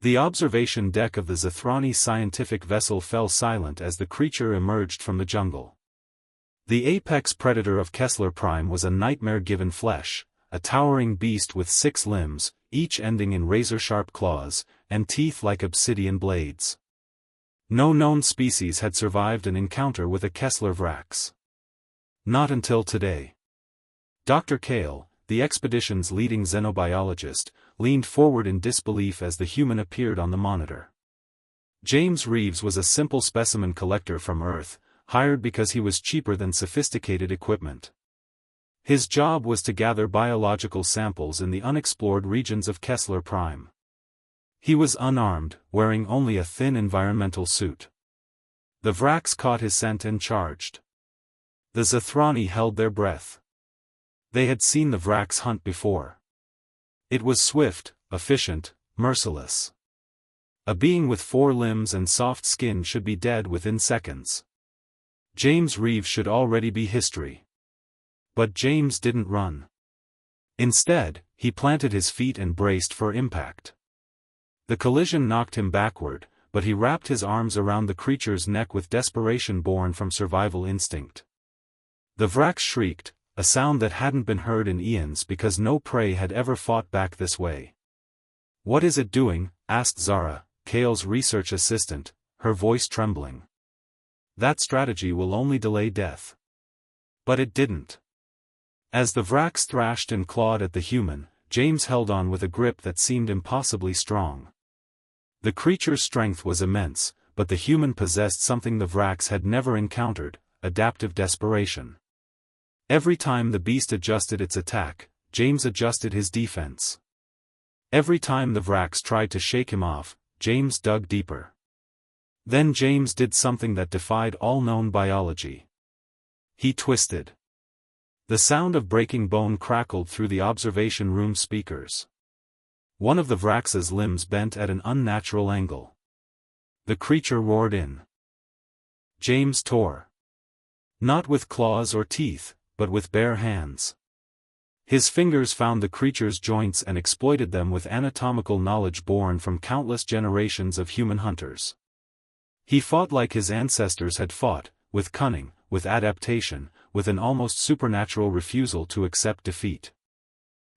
The observation deck of the Zathrani scientific vessel fell silent as the creature emerged from the jungle. The apex predator of Kessler Prime was a nightmare-given flesh, a towering beast with 6 limbs, each ending in razor-sharp claws, and teeth like obsidian blades. No known species had survived an encounter with a Kessler Vrax. Not until today. Dr. Kale, the expedition's leading xenobiologist, leaned forward in disbelief as the human appeared on the monitor. James Reeves was a simple specimen collector from Earth, hired because he was cheaper than sophisticated equipment. His job was to gather biological samples in the unexplored regions of Kessler Prime. He was unarmed, wearing only a thin environmental suit. The Vrax caught his scent and charged. The Zathrani held their breath. They had seen the Vrax hunt before. It was swift, efficient, merciless. A being with 4 limbs and soft skin should be dead within seconds. James Reeves should already be history. But James didn't run. Instead, he planted his feet and braced for impact. The collision knocked him backward, but he wrapped his arms around the creature's neck with desperation born from survival instinct. The Vrax shrieked, a sound that hadn't been heard in eons because no prey had ever fought back this way. "What is it doing?" asked Zara, Kale's research assistant, her voice trembling. "That strategy will only delay death." But it didn't. As the Vrax thrashed and clawed at the human, James held on with a grip that seemed impossibly strong. The creature's strength was immense, but the human possessed something the Vrax had never encountered: adaptive desperation. Every time the beast adjusted its attack, James adjusted his defense. Every time the Vrax tried to shake him off, James dug deeper. Then James did something that defied all known biology. He twisted. The sound of breaking bone crackled through the observation room speakers. One of the Vrax's limbs bent at an unnatural angle. The creature roared in. James tore. Not with claws or teeth, but with bare hands. His fingers found the creature's joints and exploited them with anatomical knowledge born from countless generations of human hunters. He fought like his ancestors had fought, with cunning, with adaptation, with an almost supernatural refusal to accept defeat.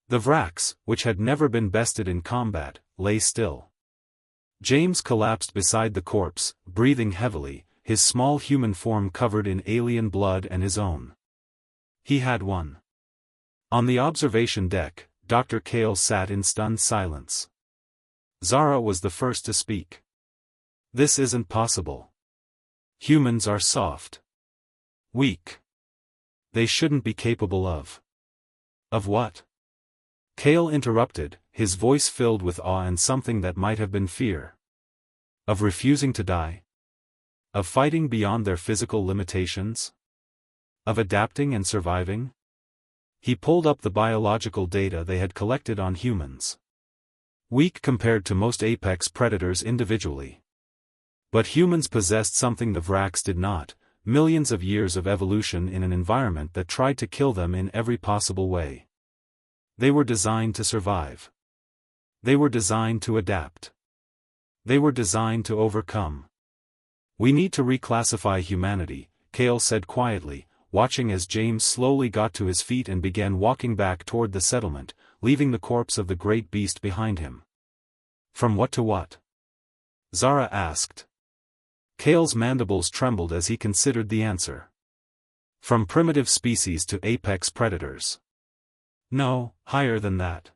The Vrax, which had never been bested in combat, lay still. James collapsed beside the corpse, breathing heavily, his small human form covered in alien blood and his own. He had won. On the observation deck, Dr. Kale sat in stunned silence. Zara was the first to speak. "This isn't possible. Humans are soft. Weak. They shouldn't be capable of." "Of what?" Kale interrupted, his voice filled with awe and something that might have been fear. "Of refusing to die? Of fighting beyond their physical limitations? Of adapting and surviving?" He pulled up the biological data they had collected on humans. Weak compared to most apex predators individually. But humans possessed something the Vrax did not: millions of years of evolution in an environment that tried to kill them in every possible way. They were designed to survive. They were designed to adapt. They were designed to overcome. "We need to reclassify humanity," Kale said quietly, watching as James slowly got to his feet and began walking back toward the settlement, leaving the corpse of the great beast behind him. "From what to what?" Zara asked. Kale's mandibles trembled as he considered the answer. "From primitive species to apex predators. No, higher than that.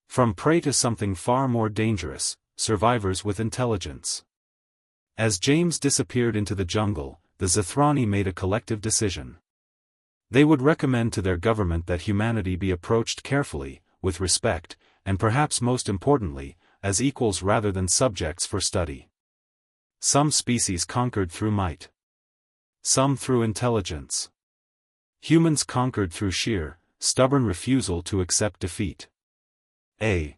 From prey to something far more dangerous, survivors with intelligence." As James disappeared into the jungle, the Zathrani made a collective decision. They would recommend to their government that humanity be approached carefully, with respect, and perhaps most importantly, as equals rather than subjects for study. Some species conquered through might. Some through intelligence. Humans conquered through sheer, stubborn refusal to accept defeat. A